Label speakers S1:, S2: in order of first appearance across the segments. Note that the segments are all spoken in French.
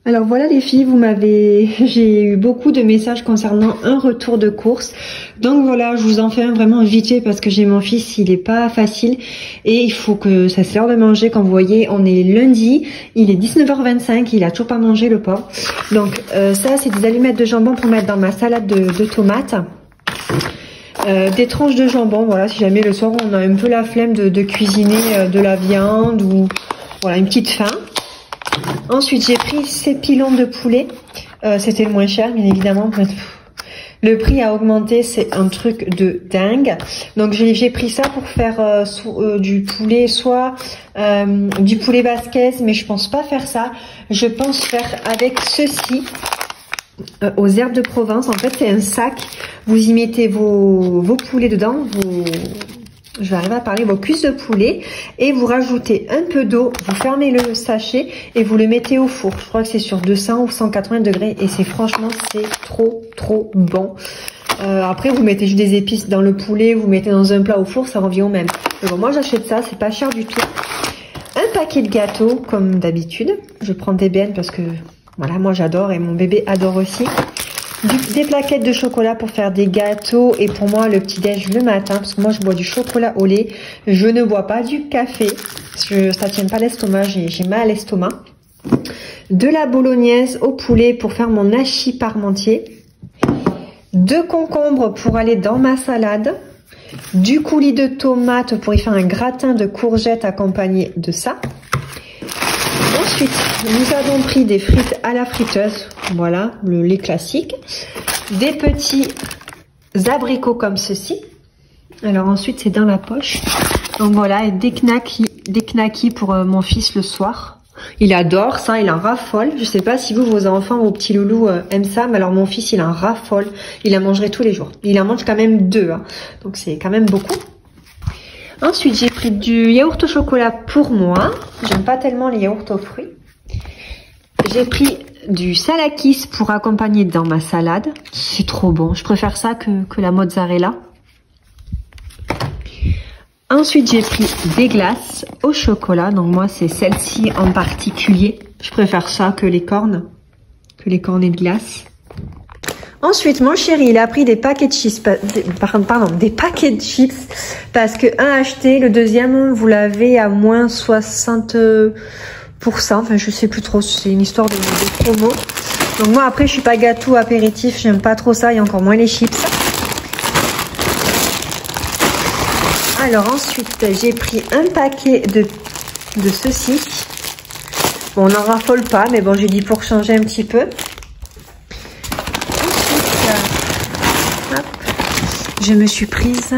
S1: Alors voilà les filles, j'ai eu beaucoup de messages concernant un retour de course. Donc voilà, je vous en fais un vraiment vite fait parce que j'ai mon fils, il est pas facile et il faut que ça c'est l'heure de manger. Comme vous voyez, on est lundi, il est 19h25, il a toujours pas mangé le pauvre. Donc ça c'est des allumettes de jambon pour mettre dans ma salade de tomates. Des tranches de jambon, voilà, si jamais le soir on a un peu la flemme de cuisiner de la viande ou voilà une petite faim. Ensuite, j'ai pris ces pilons de poulet. C'était le moins cher, bien évidemment. Le prix a augmenté, c'est un truc de dingue. Donc, j'ai pris ça pour faire du poulet, soit du poulet basquez, mais je pense pas faire ça. Je pense faire avec ceci, aux herbes de Provence. En fait, c'est un sac. Vous y mettez vos poulets dedans, je vais arriver à parler, vos cuisses de poulet, et vous rajoutez un peu d'eau, vous fermez le sachet et vous le mettez au four. Je crois que c'est sur 200 ou 180 degrés et franchement c'est trop bon. Après vous mettez juste des épices dans le poulet, vous mettez dans un plat au four, ça revient au même. Mais bon, moi j'achète ça, c'est pas cher du tout. Un paquet de gâteaux comme d'habitude. Je prends des bennes parce que voilà, moi j'adore et mon bébé adore aussi. Des plaquettes de chocolat pour faire des gâteaux et pour moi le petit déj le matin parce que moi je bois du chocolat au lait, je ne bois pas du café, ça tient pas l'estomac, j'ai mal à l'estomac. De la bolognaise au poulet pour faire mon hachis parmentier, 2 concombres pour aller dans ma salade, du coulis de tomates pour y faire un gratin de courgettes accompagné de ça. Ensuite, nous avons pris des frites à la friteuse, voilà, les classiques. Des petits abricots comme ceci. Alors ensuite, c'est dans la poche. Donc voilà, et des knackis pour mon fils le soir. Il adore ça, il en raffole. Je sais pas si vos enfants, vos petits loulous aiment ça, mais alors mon fils, il en raffole. Il en mangerait tous les jours. Il en mange quand même 2, hein. Donc c'est quand même beaucoup. Ensuite, j'ai pris du yaourt au chocolat pour moi. J'aime pas tellement les yaourts aux fruits. J'ai pris du salakis pour accompagner dans ma salade. C'est trop bon. Je préfère ça que la mozzarella. Ensuite, j'ai pris des glaces au chocolat. Donc moi, c'est celle-ci en particulier. Je préfère ça que les cornes de glace. Ensuite, mon chéri, il a pris des paquets de chips, des paquets de chips, parce que un acheté, le deuxième, vous l'avez à moins 60%, enfin, je sais plus trop, c'est une histoire de promo. Donc moi, après, je suis pas gâteau, apéritif, j'aime pas trop ça, et encore moins les chips. Alors ensuite, j'ai pris un paquet de ceci. Bon, on n'en raffole pas, mais bon, j'ai dit pour changer un petit peu. Je me suis prise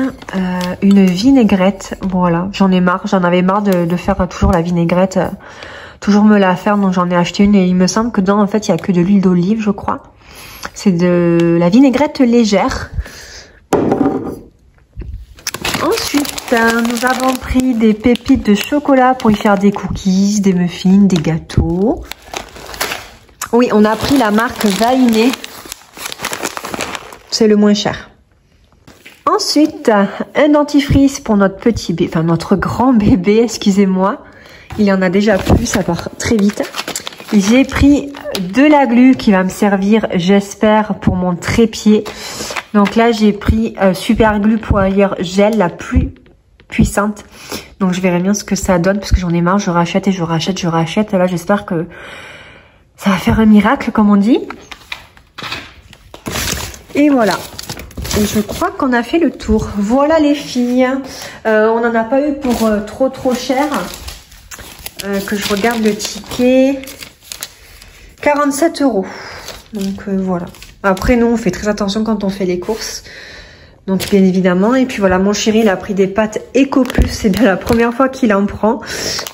S1: une vinaigrette, voilà, j'en avais marre de faire toujours la vinaigrette, toujours me la faire, donc j'en ai acheté une et il me semble que dedans en fait il n'y a que de l'huile d'olive je crois. C'est de la vinaigrette légère. Ensuite, nous avons pris des pépites de chocolat pour y faire des cookies, des muffins, des gâteaux. Oui, on a pris la marque Vainé, c'est le moins cher. Ensuite, un dentifrice pour notre petit bébé, enfin notre grand bébé, excusez-moi. Il y en a déjà plus, ça part très vite. J'ai pris de la glu qui va me servir, j'espère, pour mon trépied. Donc là, j'ai pris Super Glue Power Gel, la plus puissante. Donc je verrai bien ce que ça donne, parce que j'en ai marre, je rachète et je rachète, je rachète. Et là, j'espère que ça va faire un miracle, comme on dit. Et voilà. Et je crois qu'on a fait le tour. Voilà les filles. On n'en a pas eu pour trop cher. Que je regarde le ticket. 47 €. Donc voilà. Après nous on fait très attention quand on fait les courses. Donc bien évidemment. Et puis voilà, mon chéri il a pris des pâtes EcoPlus. C'est bien la première fois qu'il en prend.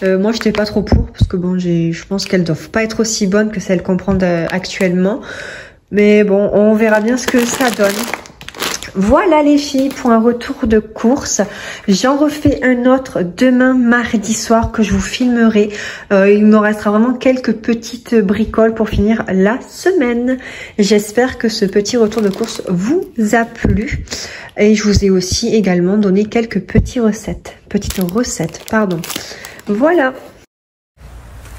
S1: Moi j'étais pas trop pour. Parce que bon, je pense qu'elles doivent pas être aussi bonnes que celles qu'on prend actuellement. Mais bon, on verra bien ce que ça donne. Voilà les filles pour un retour de course. J'en refais un autre demain mardi soir que je vous filmerai. Il me restera vraiment quelques petites bricoles pour finir la semaine. J'espère que ce petit retour de course vous a plu. Et je vous ai aussi également donné quelques petites recettes. Voilà.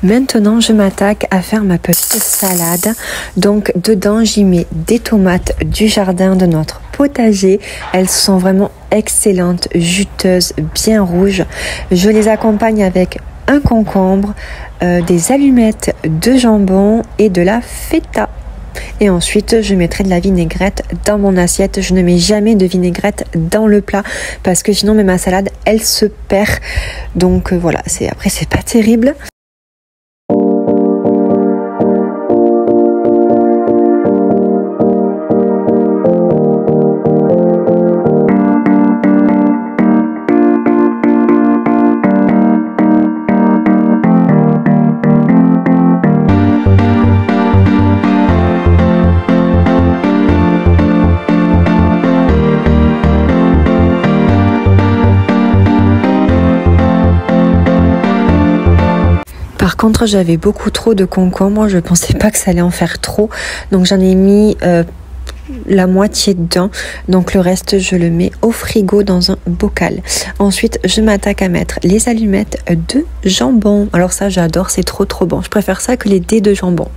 S1: Maintenant, je m'attaque à faire ma petite salade. Donc, dedans, j'y mets des tomates du jardin de notre potager. Elles sont vraiment excellentes, juteuses, bien rouges. Je les accompagne avec un concombre, des allumettes de jambon et de la feta. Et ensuite, je mettrai de la vinaigrette dans mon assiette. Je ne mets jamais de vinaigrette dans le plat parce que sinon, même ma salade, elle se perd. Donc voilà, après, c'est pas terrible. Par contre, j'avais beaucoup trop de concombres, je pensais pas que ça allait en faire trop, donc j'en ai mis la moitié dedans, donc le reste je le mets au frigo dans un bocal. Ensuite, je m'attaque à mettre les allumettes de jambon. Alors ça, j'adore, c'est trop bon. Je préfère ça que les dés de jambon.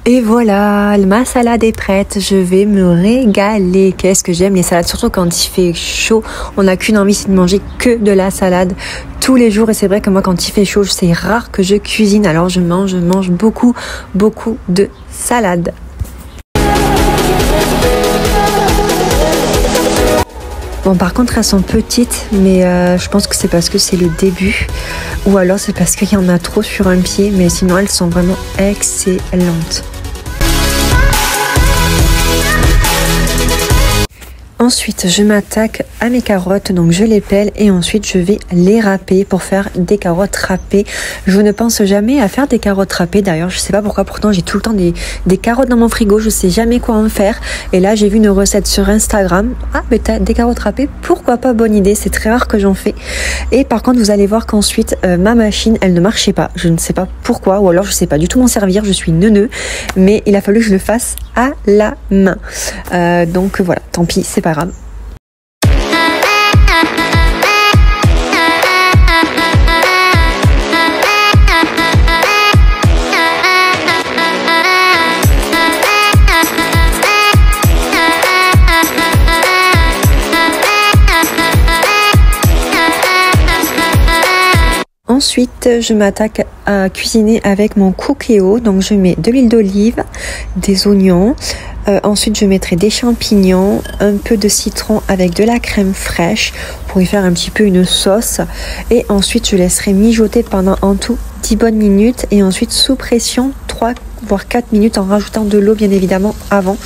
S1: Et voilà, ma salade est prête, je vais me régaler. Qu'est-ce que j'aime les salades, surtout quand il fait chaud. On n'a qu'une envie, c'est de manger que de la salade tous les jours. Et c'est vrai que moi, quand il fait chaud, c'est rare que je cuisine. Alors je mange beaucoup de salade. Bon, par contre, elles sont petites, mais je pense que c'est parce que c'est le début. Ou alors c'est parce qu'il y en a trop sur un pied. Mais sinon, elles sont vraiment excellentes. Ensuite, je m'attaque à mes carottes, donc je les pèle et ensuite je vais les râper pour faire des carottes râpées. Je ne pense jamais à faire des carottes râpées d'ailleurs, je sais pas pourquoi, pourtant j'ai tout le temps des carottes dans mon frigo, je sais jamais quoi en faire. Et là j'ai vu une recette sur Instagram, ah mais t'as des carottes râpées, pourquoi pas, bonne idée, c'est très rare que j'en fais. Et par contre vous allez voir qu'ensuite ma machine elle ne marchait pas, je ne sais pas pourquoi, ou alors je sais pas du tout m'en servir, je suis neuneux, mais il a fallu que je le fasse à la main. Donc voilà, tant pis, c'est pas grave. Ensuite, je m'attaque à cuisiner avec mon cookéo. Donc, je mets de l'huile d'olive, des oignons. Ensuite, je mettrai des champignons, un peu de citron avec de la crème fraîche pour y faire un petit peu une sauce. Et ensuite, je laisserai mijoter pendant en tout 10 bonnes minutes. Et ensuite, sous pression, 3 voire 4 minutes en rajoutant de l'eau, bien évidemment, avant.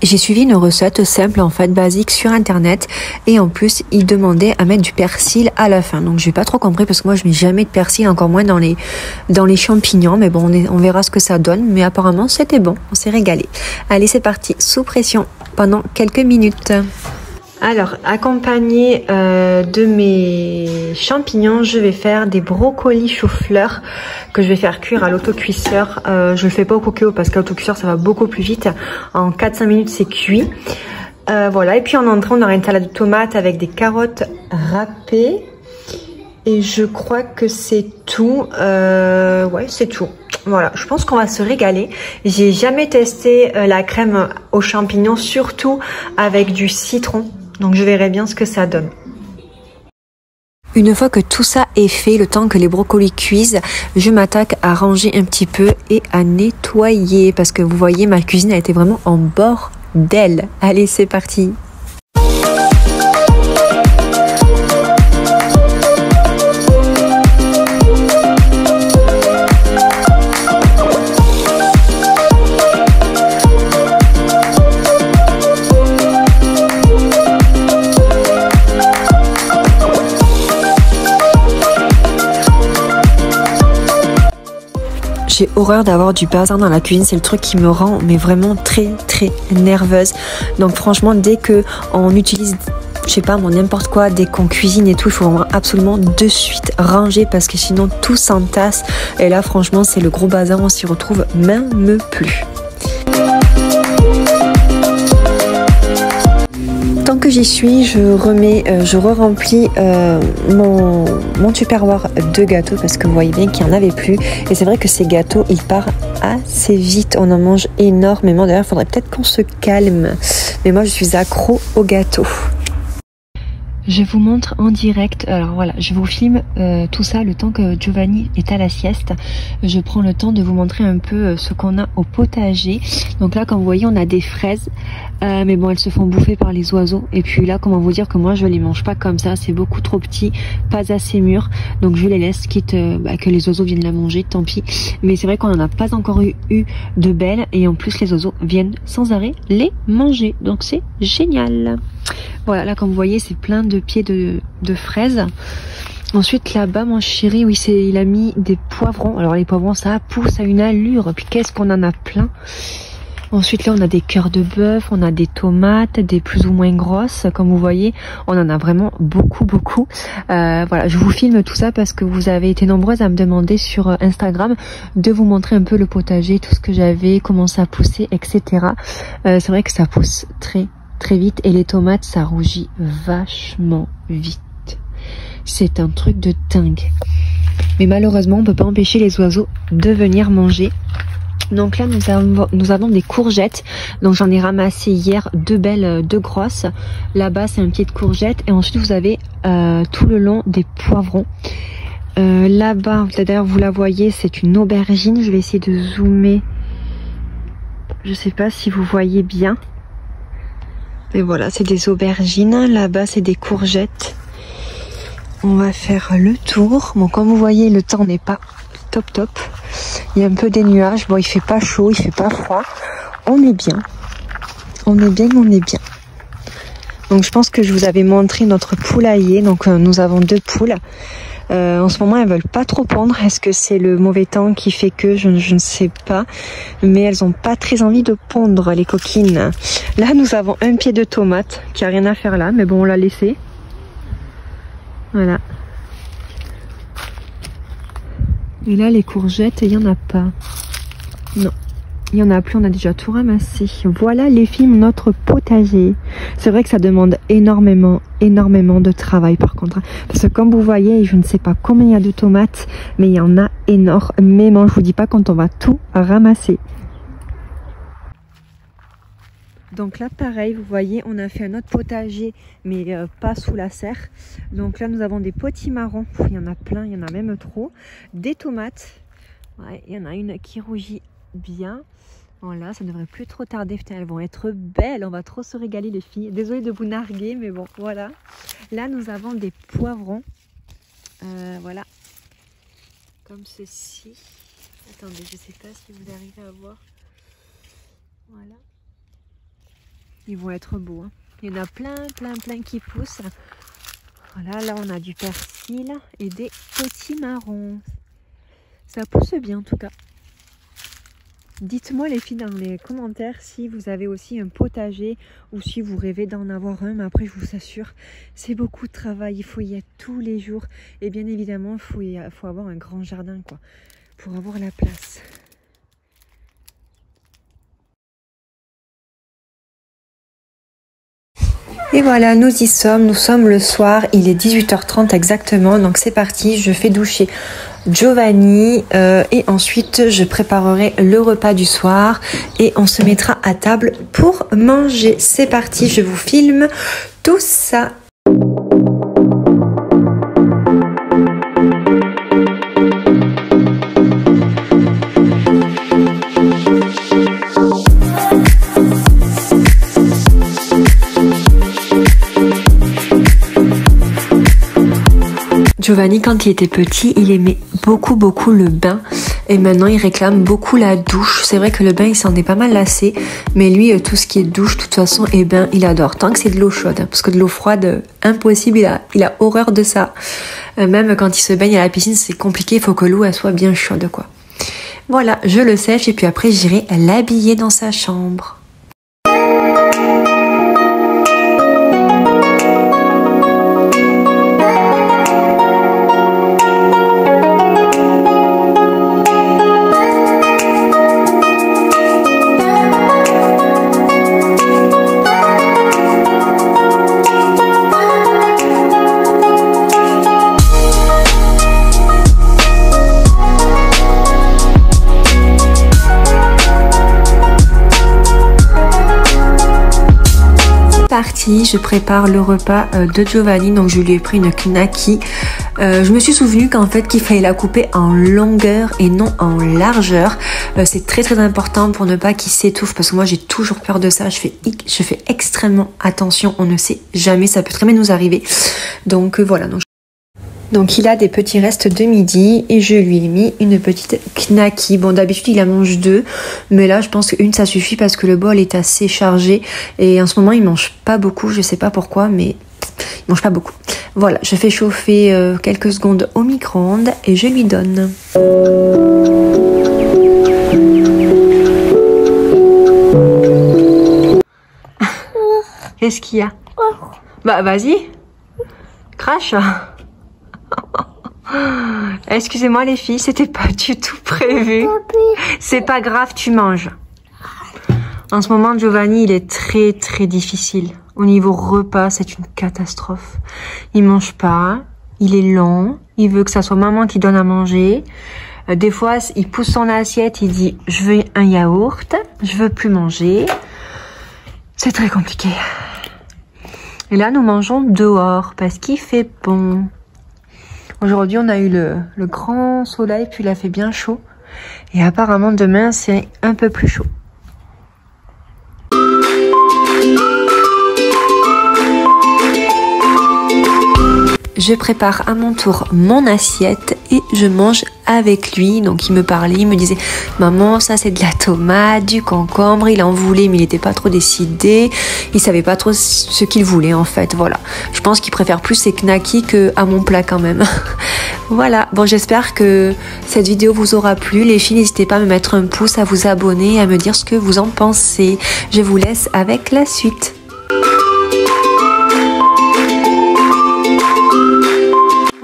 S1: J'ai suivi une recette simple en fait, basique sur internet, et en plus il demandait à mettre du persil à la fin. Donc j'ai pas trop compris parce que moi je mets jamais de persil, encore moins dans les champignons, mais bon on verra ce que ça donne, mais apparemment c'était bon, on s'est régalé. Allez, c'est parti, sous pression pendant quelques minutes. Alors, accompagné de mes champignons, je vais faire des brocolis chou-fleur que je vais faire cuire à l'autocuisseur. Je le fais pas au cookéo parce qu'à l'autocuisseur ça va beaucoup plus vite. En 4-5 minutes c'est cuit. Voilà, et puis en entrant, on aura une salade de tomates avec des carottes râpées. Et je crois que c'est tout. Ouais, c'est tout. Voilà, je pense qu'on va se régaler. J'ai jamais testé la crème aux champignons, surtout avec du citron. Donc je verrai bien ce que ça donne. Une fois que tout ça est fait, le temps que les brocolis cuisent, je m'attaque à ranger un petit peu et à nettoyer. Parce que vous voyez, ma cuisine a été vraiment en bordel. Allez, c'est parti! J'ai horreur d'avoir du bazar dans la cuisine, c'est le truc qui me rend mais vraiment très nerveuse. Donc franchement, dès que on utilise, je sais pas, n'importe quoi, dès qu'on cuisine et tout, il faut vraiment absolument de suite ranger parce que sinon tout s'entasse. Et là franchement, c'est le gros bazar, on s'y retrouve même plus. Tant que j'y suis, je re-remplis mon tupperware de gâteaux parce que vous voyez bien qu'il n'y en avait plus. Et c'est vrai que ces gâteaux, ils partent assez vite. On en mange énormément. D'ailleurs, il faudrait peut-être qu'on se calme. Mais moi, je suis accro aux gâteaux. Je vous montre en direct, alors voilà, je vous filme tout ça le temps que Giovanni est à la sieste. Je prends le temps de vous montrer un peu ce qu'on a au potager. Donc là, comme vous voyez, on a des fraises, mais bon, elles se font bouffer par les oiseaux. Et puis là, comment vous dire que moi, je les mange pas comme ça, c'est beaucoup trop petit, pas assez mûr. Donc je les laisse, quitte que les oiseaux viennent la manger, tant pis. Mais c'est vrai qu'on n'en a pas encore eu de belles, et en plus, les oiseaux viennent sans arrêt les manger. Donc c'est génial. Voilà, là comme vous voyez, c'est plein de pieds de fraises. Ensuite là-bas, mon chéri, oui, il a mis des poivrons. Alors les poivrons, ça pousse à une allure. Puis qu'est-ce qu'on en a plein. Ensuite là, on a des cœurs de bœuf, on a des tomates, des plus ou moins grosses. Comme vous voyez, on en a vraiment beaucoup. Voilà, je vous filme tout ça parce que vous avez été nombreuses à me demander sur Instagram de vous montrer un peu le potager, tout ce que j'avais, comment ça poussait, etc. C'est vrai que ça pousse très vite et les tomates ça rougit vachement vite. C'est un truc de dingue. Mais malheureusement on peut pas empêcher les oiseaux de venir manger. Donc là nous avons des courgettes. Donc j'en ai ramassé hier deux belles, deux grosses. Là-bas c'est un pied de courgette et ensuite vous avez tout le long des poivrons. Là-bas d'ailleurs vous la voyez, c'est une aubergine. Je vais essayer de zoomer. Je sais pas si vous voyez bien. Et voilà, c'est des aubergines. Là-bas, c'est des courgettes. On va faire le tour. Bon, comme vous voyez, le temps n'est pas top. Il y a un peu des nuages. Bon, il fait pas chaud, il fait pas froid. On est bien. On est bien. Donc, je pense que je vous avais montré notre poulailler. Donc, nous avons deux poules. En ce moment, elles veulent pas trop pondre. Est-ce que c'est le mauvais temps qui fait que je ne sais pas. Mais elles ont pas très envie de pondre, les coquines. Là, nous avons un pied de tomate qui a rien à faire là, mais bon, on l'a laissé. Voilà. Et là, les courgettes, il y en a pas. Non. Il y en a plus, on a déjà tout ramassé. Voilà les filles, notre potager. C'est vrai que ça demande énormément de travail par contre. Parce que comme vous voyez, je ne sais pas combien il y a de tomates, mais il y en a énormément. Je vous dis pas quand on va tout ramasser. Donc là pareil, vous voyez, on a fait un autre potager, mais pas sous la serre. Donc là nous avons des potimarrons, il y en a plein, il y en a même trop. Des tomates, ouais, il y en a une qui rougit bien. Voilà, ça ne devrait plus trop tarder. Putain, elles vont être belles. On va trop se régaler les filles. Désolée de vous narguer, mais bon, voilà. Là, nous avons des poivrons. Voilà. Comme ceci. Attendez, je ne sais pas si vous arrivez à voir. Voilà. Ils vont être beaux. Hein. Il y en a plein qui poussent. Voilà, là, on a du persil et des potimarrons. Ça pousse bien, en tout cas. Dites-moi les filles dans les commentaires si vous avez aussi un potager ou si vous rêvez d'en avoir un. Mais après je vous assure, c'est beaucoup de travail, il faut y être tous les jours. Et bien évidemment, il faut avoir un grand jardin quoi, pour avoir la place. Et voilà, nous y sommes, nous sommes le soir, il est 18h30 exactement, donc c'est parti, je fais doucher Giovanni et ensuite je préparerai le repas du soir et on se mettra à table pour manger. C'est parti, je vous filme tout ça. Giovanni, quand il était petit, il aimait beaucoup le bain et maintenant il réclame beaucoup la douche. C'est vrai que le bain, il s'en est pas mal lassé, mais lui, tout ce qui est douche, de toute façon, et bain, il adore. Tant que c'est de l'eau chaude, hein, parce que de l'eau froide, impossible, il a horreur de ça. Même quand il se baigne à la piscine, c'est compliqué, il faut que l'eau elle soit bien chaude, quoi. Voilà, je le sèche et puis après, j'irai l'habiller dans sa chambre. Parti, je prépare le repas de Giovanni, donc je lui ai pris une knacky. Je me suis souvenu qu'en fait qu'il fallait la couper en longueur et non en largeur. C'est très important pour ne pas qu'il s'étouffe, parce que moi j'ai toujours peur de ça. Je fais extrêmement attention, on ne sait jamais, ça peut très bien nous arriver. Donc voilà. Donc il a des petits restes de midi et je lui ai mis une petite knacky. Bon, d'habitude il en mange 2, mais là je pense qu'une ça suffit parce que le bol est assez chargé et en ce moment il mange pas beaucoup, je sais pas pourquoi, mais il mange pas beaucoup. Voilà, je fais chauffer quelques secondes au micro-ondes et je lui donne. Qu'est-ce qu'il y a? Bah vas-y, crache. Excusez-moi les filles, c'était pas du tout prévu. C'est pas grave, tu manges. En ce moment, Giovanni, il est très difficile. Au niveau repas, c'est une catastrophe. Il mange pas, il est lent, il veut que ça soit maman qui donne à manger. Des fois, il pousse son assiette, il dit « je veux un yaourt, je veux plus manger ». C'est très compliqué. Et là, nous mangeons dehors parce qu'il fait bon. Aujourd'hui, on a eu le grand soleil, puis il a fait bien chaud. Et apparemment, demain, c'est un peu plus chaud. Je prépare à mon tour mon assiette et je mange avec lui. Donc il me parlait, il me disait « Maman, ça c'est de la tomate, du concombre ». Il en voulait mais il n'était pas trop décidé. Il savait pas trop ce qu'il voulait en fait. Voilà. Je pense qu'il préfère plus ses knackis qu'à mon plat quand même. Voilà. Bon, j'espère que cette vidéo vous aura plu. Les filles, n'hésitez pas à me mettre un pouce, à vous abonner, à me dire ce que vous en pensez. Je vous laisse avec la suite.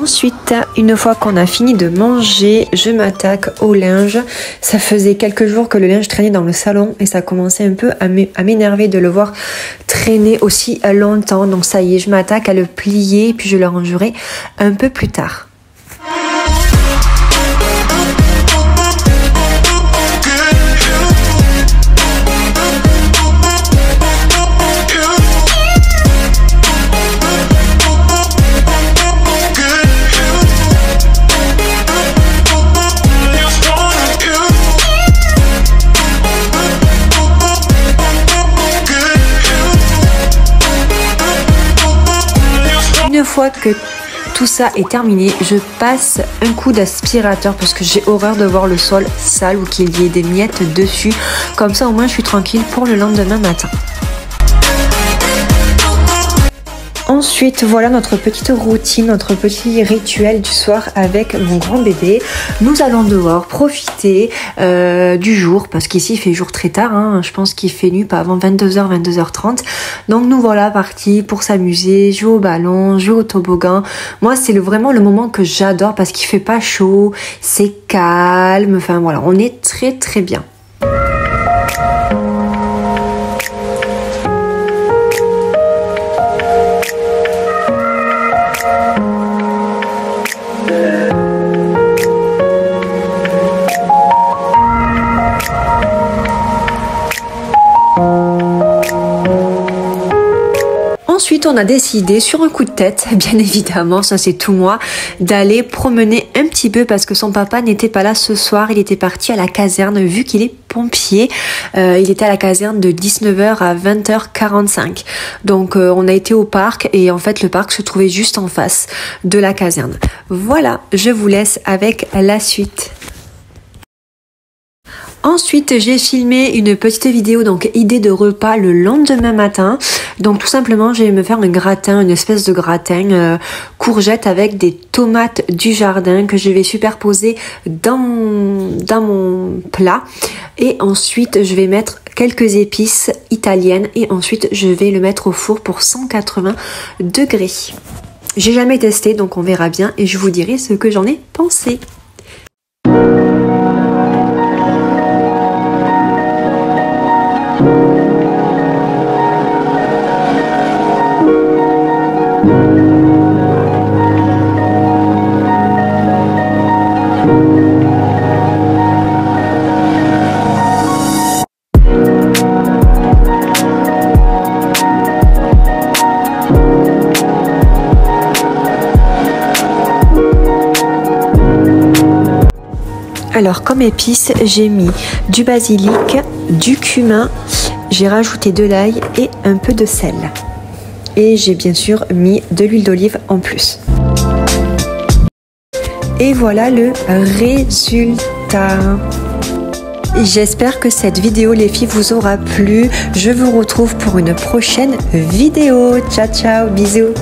S1: Ensuite, une fois qu'on a fini de manger, je m'attaque au linge. Ça faisait quelques jours que le linge traînait dans le salon et ça commençait un peu à m'énerver de le voir traîner aussi longtemps. Donc ça y est, je m'attaque à le plier et puis je le rangerai un peu plus tard. Une fois que tout ça est terminé, je passe un coup d'aspirateur parce que j'ai horreur de voir le sol sale ou qu'il y ait des miettes dessus. Comme ça, au moins, je suis tranquille pour le lendemain matin. Ensuite, voilà notre petite routine, notre petit rituel du soir avec mon grand bébé. Nous allons dehors profiter du jour parce qu'ici il fait jour très tard. Hein. Je pense qu'il fait nuit pas avant 22h, 22h30. Donc nous voilà partis pour s'amuser, jouer au ballon, jouer au toboggan. Moi, c'est vraiment le moment que j'adore parce qu'il fait pas chaud, c'est calme. Enfin voilà, on est très bien. Ensuite, on a décidé sur un coup de tête, bien évidemment, ça c'est tout moi, d'aller promener un petit peu parce que son papa n'était pas là ce soir. Il était parti à la caserne vu qu'il est pompier. Il était à la caserne de 19h à 20h45. Donc on a été au parc et en fait le parc se trouvait juste en face de la caserne. Voilà, je vous laisse avec la suite. Ensuite, j'ai filmé une petite vidéo, donc idée de repas le lendemain matin. Donc tout simplement, je vais me faire un gratin, une espèce de gratin courgette avec des tomates du jardin que je vais superposer dans mon plat. Et ensuite, je vais mettre quelques épices italiennes et ensuite, je vais le mettre au four pour 180 degrés. J'ai jamais testé, donc on verra bien et je vous dirai ce que j'en ai pensé. Alors comme épices, j'ai mis du basilic, du cumin, j'ai rajouté de l'ail et un peu de sel. Et j'ai bien sûr mis de l'huile d'olive en plus. Et voilà le résultat. J'espère que cette vidéo les filles vous aura plu. Je vous retrouve pour une prochaine vidéo. Ciao ciao, bisous.